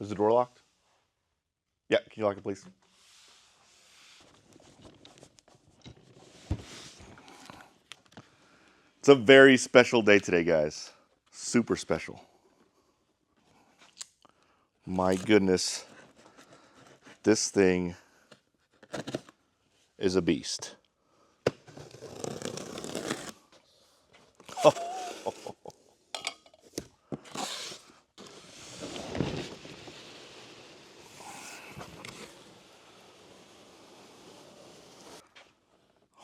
Is the door locked? Yeah, can you lock it, please? It's a very special day today, guys. Super special. My goodness. This thing is a beast.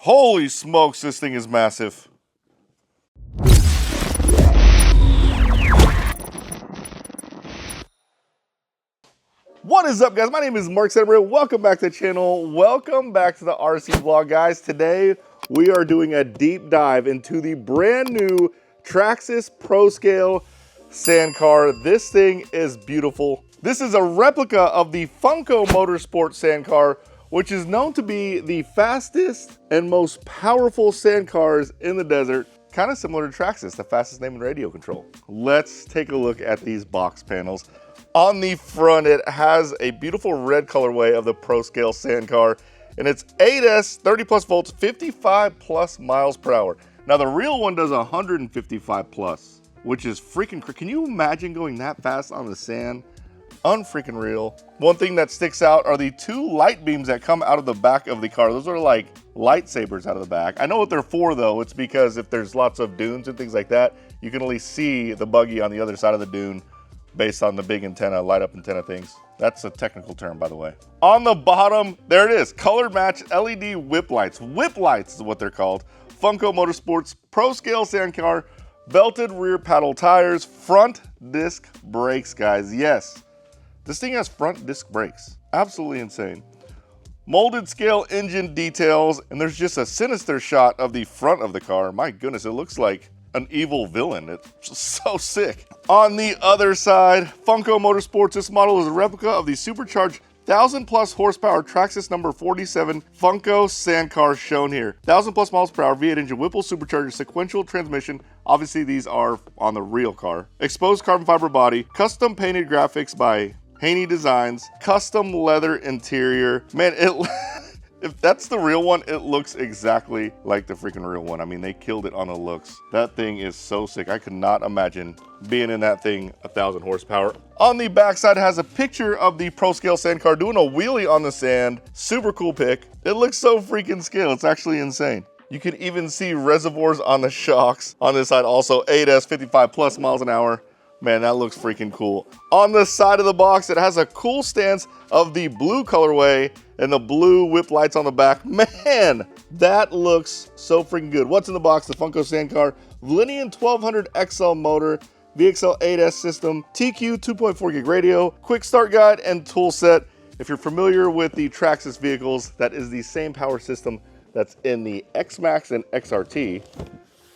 Holy smokes, this thing is massive. What is up, guys? My name is Mark Sedbury. Welcome back to the channel. Welcome back to the RC vlog, guys. Today, we are doing a deep dive into the brand new Traxxas Pro Scale sand car. This thing is beautiful. This is a replica of the Funco Motorsports sand car, which is known to be the fastest and most powerful sand cars in the desert. Kind of similar to Traxxas, the fastest name in radio control. Let's take a look at these box panels. On the front, it has a beautiful red colorway of the Pro Scale sand car, and it's 8S, 30 plus volts, 55 plus miles per hour. Now the real one does 155 plus, which is freaking crazy. Can you imagine going that fast on the sand? Unfreaking real. One thing that sticks out are the two light beams that come out of the back of the car. Those are like lightsabers out of the back. I know what they're for though. It's because if there's lots of dunes and things like that, you can only see the buggy on the other side of the dune based on the big antenna, light up antenna things. That's a technical term, by the way. On the bottom, there it is. Color match LED whip lights. Whip lights is what they're called. Funco Motorsports Pro Scale sand car, belted rear paddle tires, front disc brakes, guys. Yes. This thing has front disc brakes. Absolutely insane. Molded scale engine details, and there's just a sinister shot of the front of the car. My goodness, it looks like an evil villain. It's so sick. On the other side, Funco Motorsports, this model is a replica of the supercharged 1,000 plus horsepower Traxxas number 47 Funco sand car shown here. 1,000 plus miles per hour V8 engine, Whipple supercharger, sequential transmission. Obviously these are on the real car. Exposed carbon fiber body, custom painted graphics by Haney Designs, custom leather interior. Man, if that's the real one, it looks exactly like the freaking real one. I mean, they killed it on the looks. That thing is so sick. I could not imagine being in that thing 1,000 horsepower. On the backside, it has a picture of the Pro Scale sand car doing a wheelie on the sand. Super cool pic. It looks so freaking scale. It's actually insane. You can even see reservoirs on the shocks. On this side also, 8S, 55 plus miles an hour. Man, that looks freaking cool. On the side of the box, it has a cool stance of the blue colorway and the blue whip lights on the back. Man, that looks so freaking good. What's in the box? The Funco sand car, Vlinian 1200 XL motor, VXL 8S system, TQ 2.4 gig radio, quick start guide, and tool set. If you're familiar with the Traxxas vehicles, that is the same power system that's in the X-Max and XRT,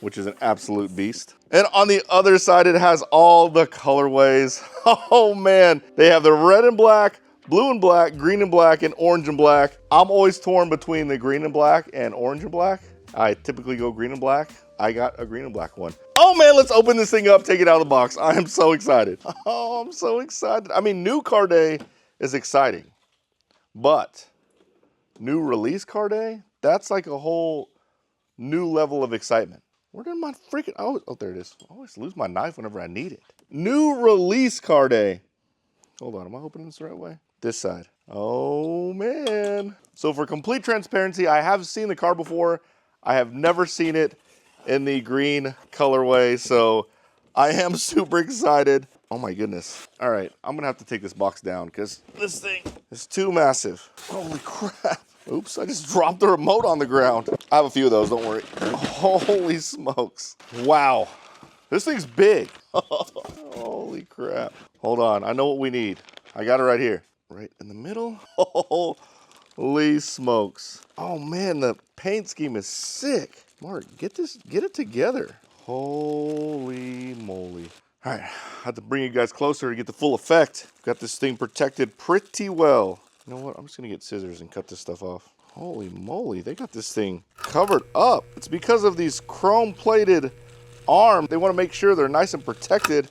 which is an absolute beast. And on the other side, it has all the colorways. Oh man, they have the red and black, blue and black, green and black, and orange and black. I'm always torn between the green and black and orange and black. I typically go green and black. I got a green and black one. Oh man, let's open this thing up, take it out of the box. I am so excited. Oh, I'm so excited. I mean, new car day is exciting, but new release car day, that's like a whole new level of excitement. Where did my freaking, oh, there it is. I always lose my knife whenever I need it. New release car day. Hold on, am I opening this the right way? This side. Oh man. So for complete transparency, I have seen the car before. I have never seen it in the green colorway, so I am super excited. Oh my goodness. All right, I'm gonna have to take this box down because this thing is too massive. Holy crap. Oops, I just dropped the remote on the ground. I have a few of those, don't worry. Holy smokes. Wow, this thing's big. Holy crap. Hold on, I know what we need. I got it right here. Right in the middle. Holy smokes. Oh man, the paint scheme is sick. Mark, get it together. Holy moly. All right, I have to bring you guys closer to get the full effect. Got this thing protected pretty well. You know what? I'm just gonna get scissors and cut this stuff off. Holy moly, they got this thing covered up. It's because of these chrome plated arms. They wanna make sure they're nice and protected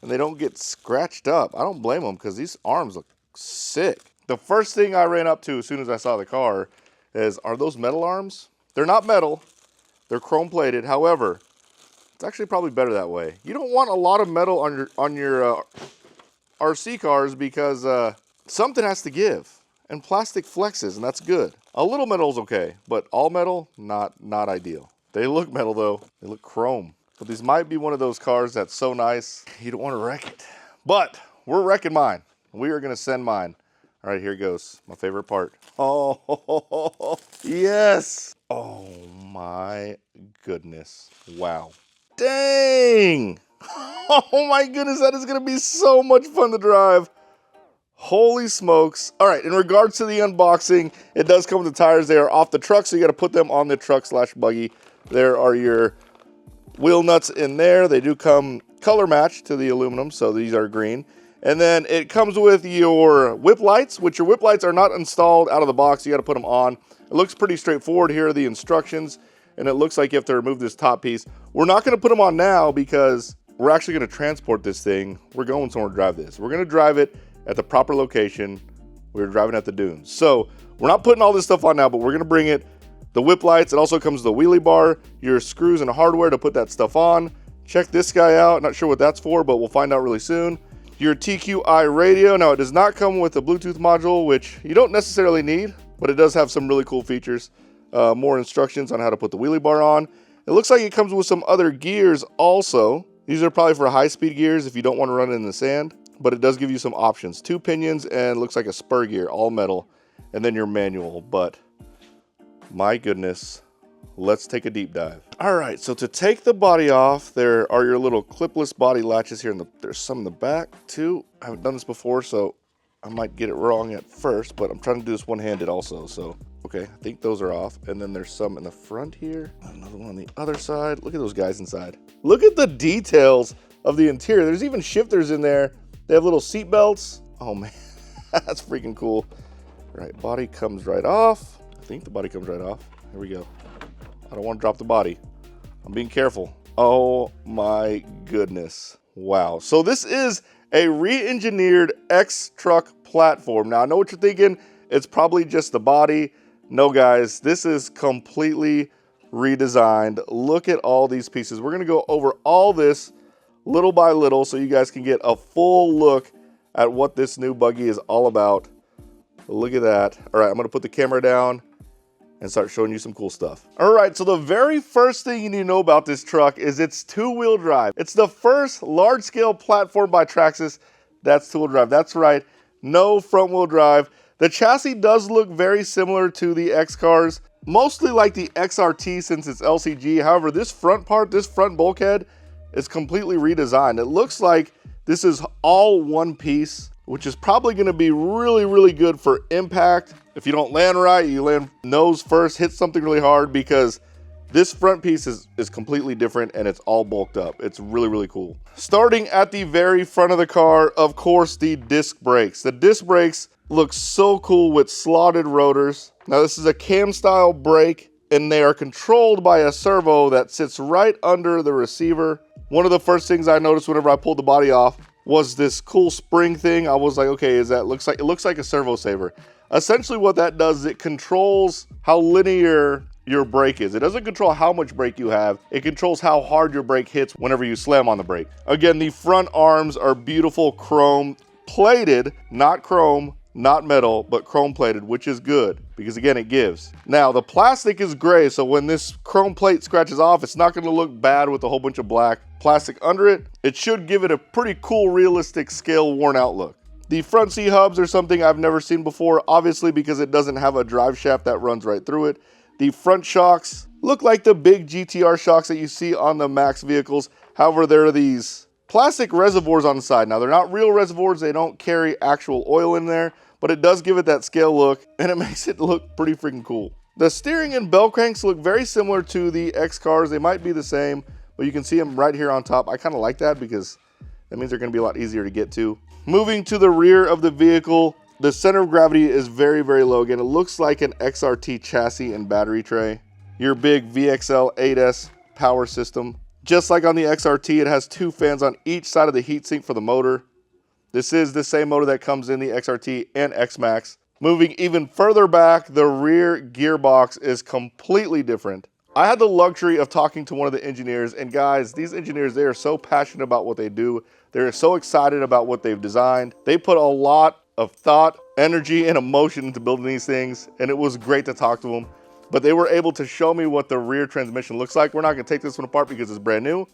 and they don't get scratched up. I don't blame them because these arms look sick. The first thing I ran up to as soon as I saw the car is, are those metal arms? They're not metal, they're chrome plated. However, it's actually probably better that way. You don't want a lot of metal on your RC cars because something has to give, and plastic flexes, and that's good. A little metal is okay, but all metal, not ideal. They look metal though, they look chrome. But these might be one of those cars that's so nice, you don't want to wreck it. But we're wrecking mine. We are gonna send mine. All right, here it goes. My favorite part. Oh, yes. Oh my goodness. Wow. Dang. Oh my goodness, that is gonna be so much fun to drive. Holy smokes. All right, in regards to the unboxing, it does come with the tires. They are off the truck, so you gotta put them on the truck/buggy. There are your wheel nuts in there. They do come color matched to the aluminum, so these are green. And then it comes with your whip lights, which your whip lights are not installed out of the box. You got to put them on. It looks pretty straightforward. Here are the instructions, and it looks like you have to remove this top piece. We're not going to put them on now because we're actually going to transport this thing. We're going somewhere to drive this. We're going to drive it at the proper location. We're driving at the dunes. So we're not putting all this stuff on now, but we're going to bring it. The whip lights, it also comes with the wheelie bar, your screws and hardware to put that stuff on. Check this guy out. Not sure what that's for, but we'll find out really soon. Your TQI radio. Now, it does not come with a Bluetooth module, which you don't necessarily need, but it does have some really cool features. More instructions on how to put the wheelie bar on. It looks like it comes with some other gears also. These are probably for high-speed gears if you don't want to run it in the sand, but it does give you some options. 2 pinions and looks like a spur gear, all metal, and then your manual. But my goodness, let's take a deep dive. All right, so to take the body off, there are your little clipless body latches here. There's some in the back too. I haven't done this before, so I might get it wrong at first, but I'm trying to do this one-handed also. So, okay, I think those are off. And then there's some in the front here. Another one on the other side. Look at those guys inside. Look at the details of the interior. There's even shifters in there. They have little seat belts. Oh man, that's freaking cool. All right, body comes right off. I think the body comes right off. Here we go. I don't want to drop the body. I'm being careful. Oh my goodness. Wow. So this is a re-engineered X-Truck platform. Now I know what you're thinking. It's probably just the body. No guys, this is completely redesigned. Look at all these pieces. We're going to go over all this little by little so you guys can get a full look at what this new buggy is all about. Look at that. All right, I'm going to put the camera down and start showing you some cool stuff. All right, so the very first thing you need to know about this truck is it's two-wheel drive. It's the first large-scale platform by Traxxas that's two-wheel drive. That's right, no front-wheel drive. The chassis does look very similar to the X cars, mostly like the XRT since it's LCG. However, this front part, this front bulkhead, is completely redesigned. It looks like this is all one piece, which is probably gonna be really, really good for impact. If you don't land right, you land nose first, hit something really hard, because this front piece is completely different and it's all bulked up. It's really, really cool. Starting at the very front of the car, of course, the disc brakes. The disc brakes look so cool with slotted rotors. Now this is a cam style brake and they are controlled by a servo that sits right under the receiver. One of the first things I noticed whenever I pulled the body off was this cool spring thing. I was like, okay, it looks like a servo saver. Essentially what that does is it controls how linear your brake is. It doesn't control how much brake you have. It controls how hard your brake hits whenever you slam on the brake. Again, the front arms are beautiful chrome plated, not chrome, not metal, but chrome plated, which is good because again, it gives. Now the plastic is gray, so when this chrome plate scratches off, it's not going to look bad with a whole bunch of black plastic under it. It should give it a pretty cool, realistic scale worn out look. The front C-hubs are something I've never seen before, obviously because it doesn't have a drive shaft that runs right through it. The front shocks look like the big GTR shocks that you see on the Max vehicles. However, there are these plastic reservoirs on the side. Now, they're not real reservoirs. They don't carry actual oil in there, but it does give it that scale look, and it makes it look pretty freaking cool. The steering and bell cranks look very similar to the X cars. They might be the same, but you can see them right here on top. I kind of like that because that means they're going to be a lot easier to get to. Moving to the rear of the vehicle, the center of gravity is very, very low. Again, it looks like an XRT chassis and battery tray. Your big VXL 8S power system. Just like on the XRT, it has 2 fans on each side of the heatsink for the motor. This is the same motor that comes in the XRT and X-Max. Moving even further back, the rear gearbox is completely different. I had the luxury of talking to one of the engineers, and guys, these engineers, they are so passionate about what they do. They're so excited about what they've designed. They put a lot of thought, energy, and emotion into building these things, and it was great to talk to them. But they were able to show me what the rear transmission looks like. We're not gonna take this one apart because it's brand new,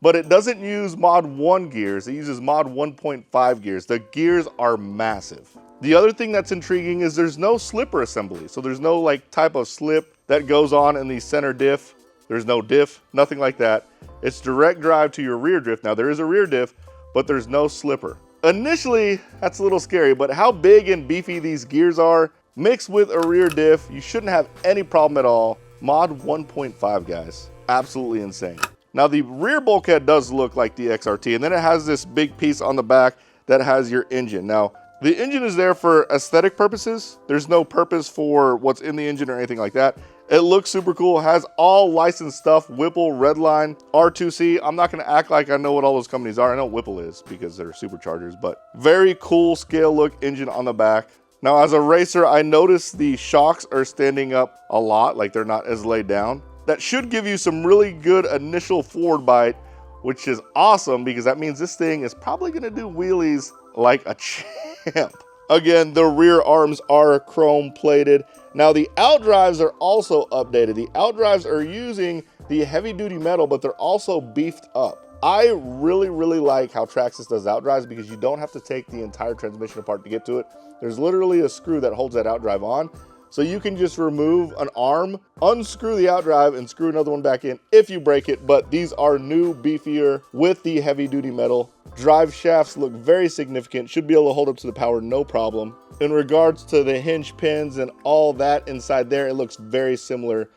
but it doesn't use Mod 1 gears. It uses Mod 1.5 gears. The gears are massive. The other thing that's intriguing is there's no slipper assembly. So there's no like type of slip that goes on in the center diff. There's no diff, nothing like that. It's direct drive to your rear diff. Now there is a rear diff, but there's no slipper. Initially, that's a little scary, but how big and beefy these gears are, mixed with a rear diff, you shouldn't have any problem at all. Mod 1.5, guys, absolutely insane. Now the rear bulkhead does look like the XRT, and then it has this big piece on the back that has your engine. Now, the engine is there for aesthetic purposes. There's no purpose for what's in the engine or anything like that. It looks super cool, has all licensed stuff, Whipple, Redline, R2C. I'm not gonna act like I know what all those companies are. I know Whipple is because they're superchargers, but very cool scale look engine on the back. Now, as a racer, I noticed the shocks are standing up a lot, like they're not as laid down. That should give you some really good initial forward bite, which is awesome because that means this thing is probably gonna do wheelies like a champ. Again, the rear arms are chrome plated. Now the outdrives are also updated. The outdrives are using the heavy duty metal, but they're also beefed up. I really like how Traxxas does outdrives because you don't have to take the entire transmission apart to get to it. There's literally a screw that holds that outdrive on. So you can just remove an arm, unscrew the outdrive, and screw another one back in if you break it. But these are new, beefier with the heavy duty metal. Drive shafts look very significant, should be able to hold up to the power, no problem. In regards to the hinge pins and all that inside there, it looks very similar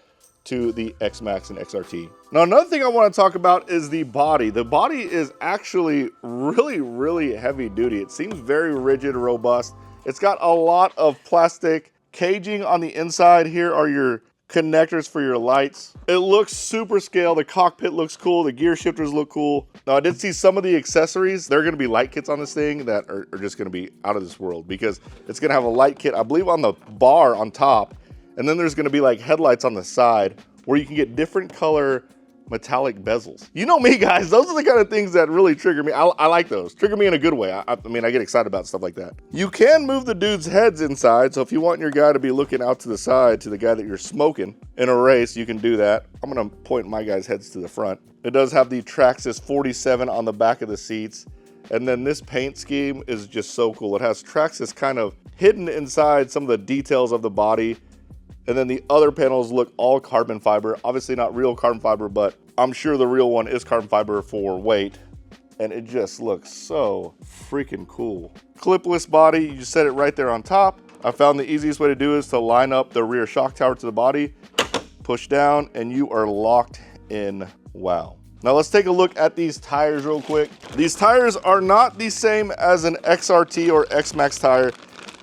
to the X-Max and XRT. Now, another thing I want to talk about is the body. The body is actually really heavy duty. It seems very rigid, robust. It's got a lot of plastic caging on the inside. Here are your connectors for your lights. It looks super scale. The cockpit looks cool. The gear shifters look cool. Now, I did see some of the accessories. There are going to be light kits on this thing that are just going to be out of this world because it's going to have a light kit, I believe, on the bar on top. And then there's going to be like headlights on the side where you can get different color metallic bezels. You know me, guys, those are the kind of things that really trigger me. I like those. Trigger me in a good way. I mean, I get excited about stuff like that. You can move the dude's heads inside, so if you want your guy to be looking out to the side to the guy that you're smoking in a race, you can do that. I'm gonna point my guys' heads to the front. It does have the Traxxas 47 on the back of the seats, and then this paint scheme is just so cool. It has Traxxas kind of hidden inside some of the details of the body. And then the other panels look all carbon fiber. Obviously not real carbon fiber, but I'm sure the real one is carbon fiber for weight. And it just looks so freaking cool. Clipless body, you just set it right there on top. I found the easiest way to do is to line up the rear shock tower to the body, push down, and you are locked in. Wow. Now let's take a look at these tires real quick. These tires are not the same as an XRT or X-Max tire.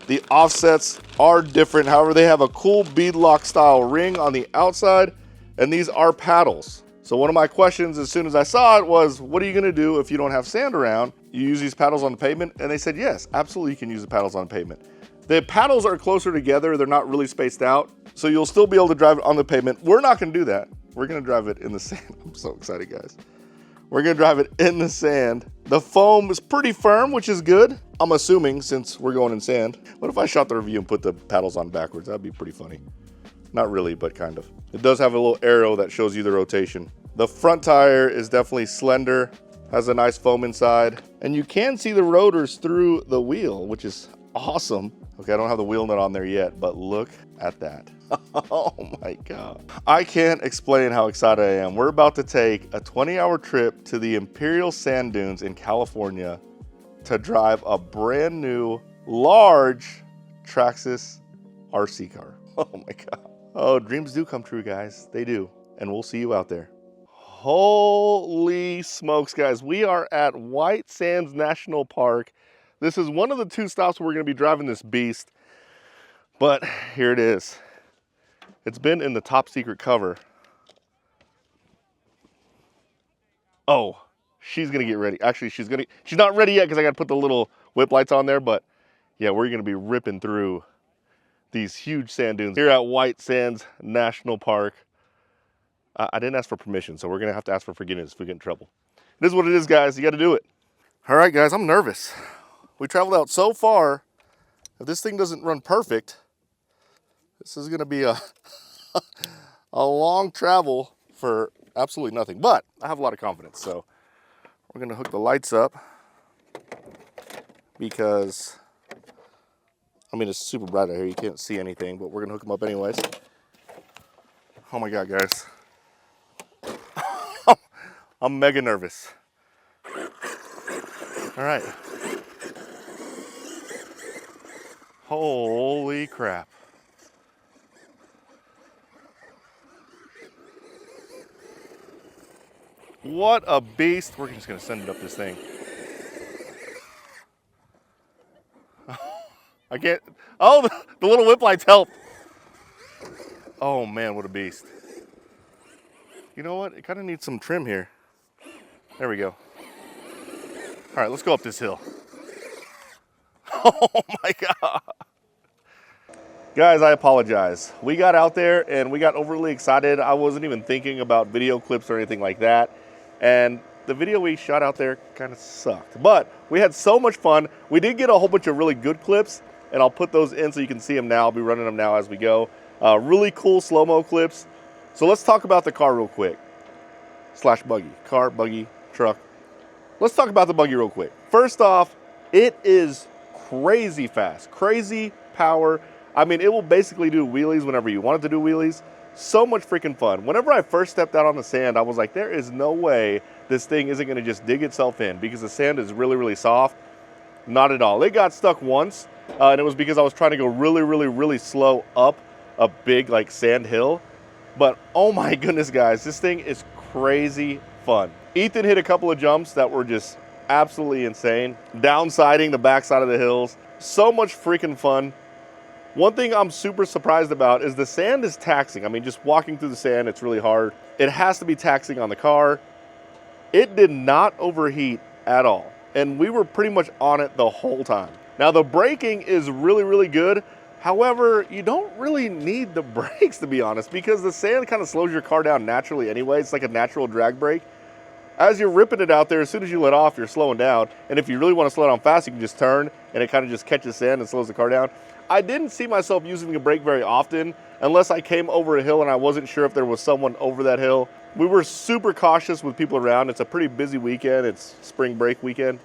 The offsets are different. However, they have a cool bead lock style ring on the outside, and these are paddles. So one of my questions as soon as I saw it was, what are you gonna do if you don't have sand around? You use these paddles on the pavement? And they said, yes, absolutely you can use the paddles on the pavement. The paddles are closer together. They're not really spaced out. So you'll still be able to drive it on the pavement. We're not gonna do that. We're gonna drive it in the sand. I'm so excited, guys. We're gonna drive it in the sand. The foam is pretty firm, which is good. I'm assuming since we're going in sand. What if I shot the review and put the paddles on backwards? That'd be pretty funny. Not really, but kind of. It does have a little arrow that shows you the rotation. The front tire is definitely slender, has a nice foam inside, and you can see the rotors through the wheel, which is awesome. Okay, I don't have the wheel nut on there yet, but look at that. Oh my God. I can't explain how excited I am. We're about to take a 20-hour trip to the Imperial Sand Dunes in California to drive a brand new, large Traxxas RC car. Oh my God. Oh, dreams do come true, guys. They do. And we'll see you out there. Holy smokes, guys. We are at White Sands National Park. This is one of the 2 stops where we're going to be driving this beast. But here it is. It's been in the top secret cover. Oh, she's gonna get ready. Actually, she's not ready yet because I gotta put the little whip lights on there, but yeah, we're gonna be ripping through these huge sand dunes here at White Sands National Park. I didn't ask for permission, so we're gonna have to ask for forgiveness if we get in trouble. It is what it is, guys. You gotta do it. All right, guys, I'm nervous. We traveled out so far. If this thing doesn't run perfect, this is gonna be a long travel for absolutely nothing, but I have a lot of confidence. So we're gonna hook the lights up because, I mean, it's super bright out here. You can't see anything, but we're gonna hook them up anyways. Oh my God, guys. I'm mega nervous. All right. Holy crap. What a beast. We're just gonna send it up this thing. I can't, oh, the little whip lights help. Oh man, what a beast. You know what? It kind of needs some trim here. There we go. All right, let's go up this hill. Oh my God. Guys, I apologize. We got out there and we got overly excited. I wasn't even thinking about video clips or anything like that. And the video we shot out there kind of sucked. But we had so much fun. We did get a whole bunch of really good clips, and I'll put those in so you can see them now. I'll be running them now as we go. Really cool slow-mo clips. So let's talk about the car real quick. Slash buggy. Car, buggy, truck. Let's talk about the buggy real quick. First off, it is crazy fast. Crazy power. I mean, it will basically do wheelies whenever you want it to do wheelies. So much freaking fun. Whenever I first stepped out on the sand, I was like, there is no way this thing isn't gonna just dig itself in because the sand is really, really soft. Not at all. It got stuck once, and it was because I was trying to go really, really, really slow up a big like sand hill. But oh my goodness, guys, this thing is crazy fun. Ethan hit a couple of jumps that were just absolutely insane. Downsiding the backside of the hills. So much freaking fun. One thing I'm super surprised about is the sand is taxing. I mean, just walking through the sand, it's really hard. It has to be taxing on the car. It did not overheat at all. And we were pretty much on it the whole time. Now the braking is really, really good. However, you don't really need the brakes, to be honest, because the sand kind of slows your car down naturally anyway. It's like a natural drag brake. As you're ripping it out there, as soon as you let off, you're slowing down. And if you really want to slow down fast, you can just turn and it kind of just catches sand and slows the car down. I didn't see myself using the brake very often unless I came over a hill and I wasn't sure if there was someone over that hill. We were super cautious with people around. It's a pretty busy weekend. It's spring break weekend,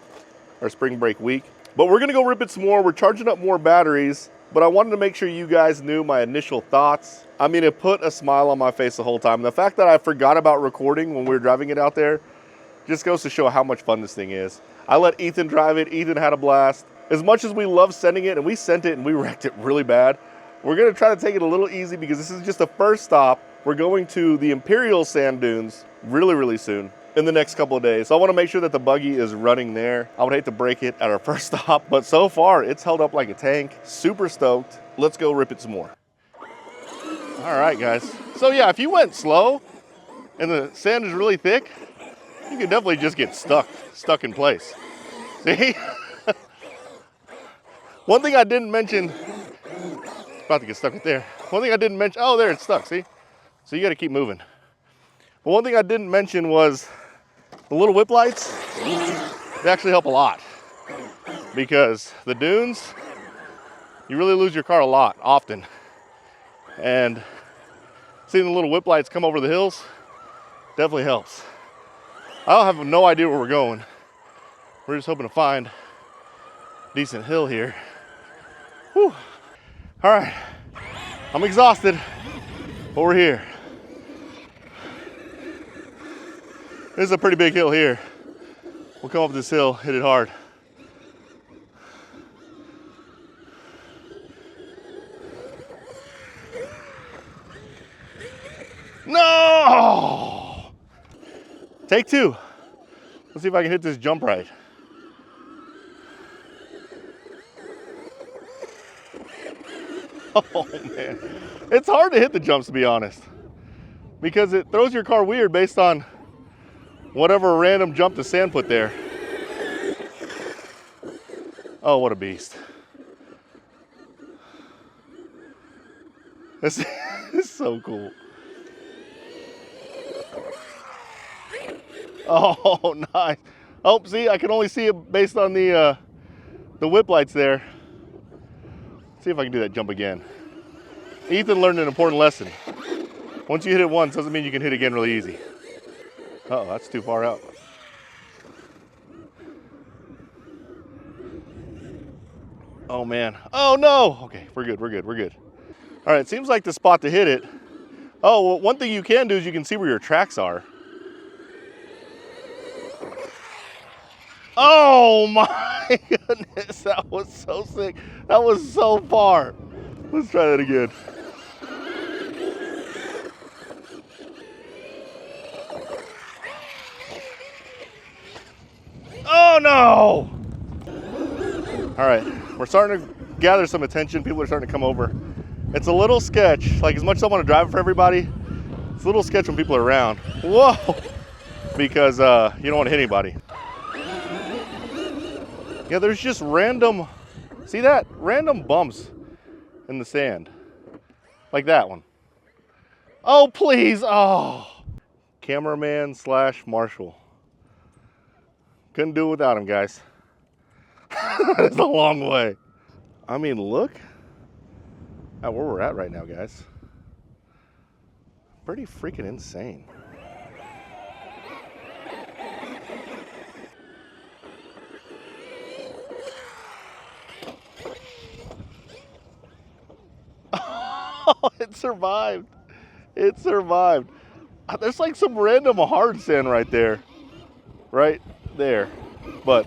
or spring break week. But we're gonna go rip it some more. We're charging up more batteries, but I wanted to make sure you guys knew my initial thoughts. I mean, it put a smile on my face the whole time. The fact that I forgot about recording when we were driving it out there just goes to show how much fun this thing is. I let Ethan drive it. Ethan had a blast. As much as we love sending it, and we sent it and we wrecked it really bad, we're gonna try to take it a little easy because this is just the first stop. We're going to the Imperial Sand Dunes really, really soon in the next couple of days. So I wanna make sure that the buggy is running there. I would hate to break it at our first stop, but so far it's held up like a tank. Super stoked. Let's go rip it some more. All right, guys. So yeah, if you went slow and the sand is really thick, you can definitely just get stuck in place. See? One thing I didn't mention, about to get stuck right there. One thing I didn't mention, oh, there it's stuck, see? So you gotta keep moving. But one thing I didn't mention was the little whip lights, they actually help a lot because the dunes, you really lose your car a lot, often. And seeing the little whip lights come over the hills definitely helps. I don't have no idea where we're going. We're just hoping to find a decent hill here. Whew. All right, I'm exhausted, but we're here. This is a pretty big hill here. We'll come up this hill, hit it hard. No! Take two. Let's see if I can hit this jump right. Oh man, it's hard to hit the jumps, to be honest, because it throws your car weird based on whatever random jump the sand put there. Oh, what a beast. This is so cool. Oh, nice. Oh, see, I can only see it based on the whip lights there. See if I can do that jump again. Ethan learned an important lesson. Once you hit it once, doesn't mean you can hit it again really easy. Uh-oh, that's too far out. Oh, man. Oh, no. Okay, we're good, we're good, we're good. All right, seems like the spot to hit it. Oh, well, one thing you can do is you can see where your tracks are. Oh my goodness, that was so sick. That was so far. Let's try that again. Oh no! All right, we're starting to gather some attention. People are starting to come over. It's a little sketch. Like, as much as I want to drive it for everybody, it's a little sketch when people are around. Whoa! Because you don't want to hit anybody. Yeah, there's just random, see that? Random bumps in the sand. Like that one. Oh, please, oh. Cameraman / Marshall. Couldn't do it without him, guys. It's a long way. I mean, look at where we're at right now, guys. Pretty freaking insane. Oh, it survived. It survived. There's like some random hard sand right there. Right there. But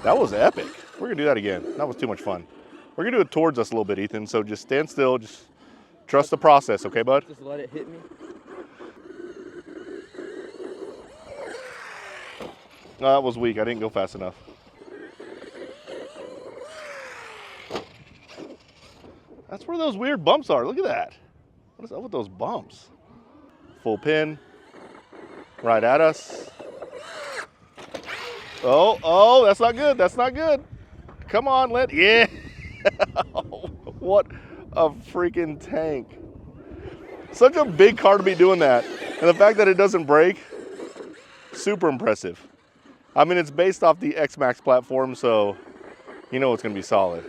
that was epic. We're going to do that again. That was too much fun. We're going to do it towards us a little bit, Ethan. So just stand still. Just trust the process, okay, bud? Just let it hit me. No, that was weak. I didn't go fast enough. That's where those weird bumps are. Look at that. What is up with those bumps? Full pin. Right at us. Oh, oh, that's not good. That's not good. Come on, yeah. What a freaking tank. Such a big car to be doing that. And the fact that it doesn't break, super impressive. I mean, it's based off the X-Max platform, so you know it's going to be solid.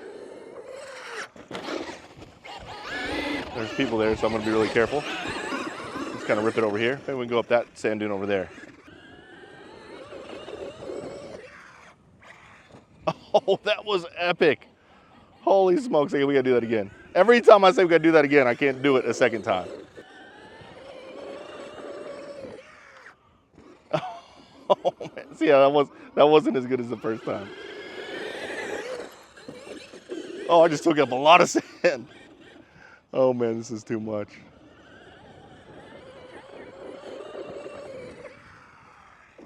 There's people there, so I'm going to be really careful. Just kind of rip it over here. Maybe we can go up that sand dune over there. Oh, that was epic. Holy smokes, we got to do that again. Every time I say we got to do that again, I can't do it a second time. Oh, man. See, that wasn't as good as the first time. Oh, I just took up a lot of sand. Oh, man, this is too much.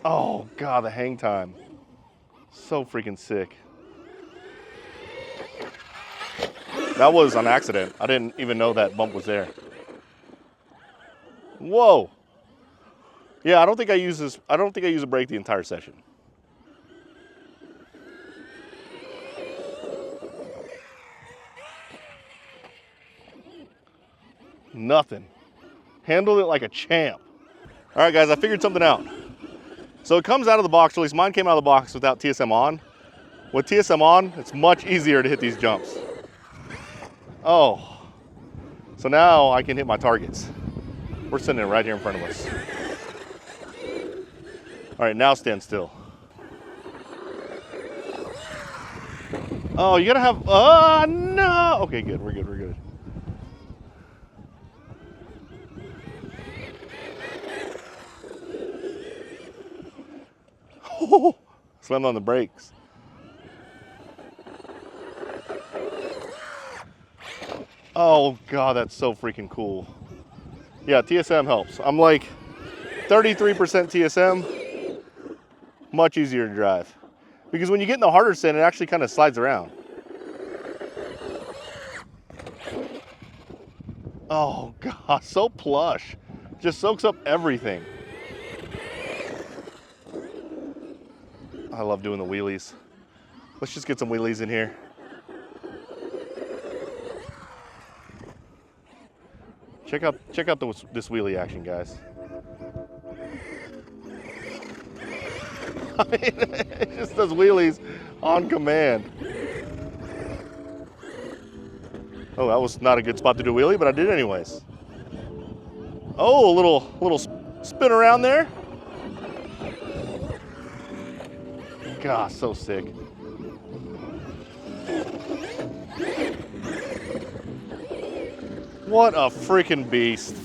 Oh, God, the hang time. So freaking sick. That was on accident. I didn't even know that bump was there. Whoa. Yeah, I don't think I use a brake the entire session. Nothing. Handled it like a champ. All right, guys, I figured something out. So it comes out of the box, or at least mine came out of the box without TSM on. With TSM on, it's much easier to hit these jumps. Oh, so now I can hit my targets. We're sitting it right here in front of us. All right, now stand still. Oh, you gotta have, no. Okay, good, we're good, we're good. Oh, slammed on the brakes. Oh God, that's so freaking cool. Yeah, TSM helps. I'm like 33% TSM, much easier to drive. Because when you get in the harder sand, it actually kind of slides around. Oh God, so plush. Just soaks up everything. I love doing the wheelies. Let's just get some wheelies in here. Check out this wheelie action, guys. I mean, it just does wheelies on command. Oh, that was not a good spot to do a wheelie, but I did anyways. Oh, a little spin around there. Gosh, so sick. What a freaking beast.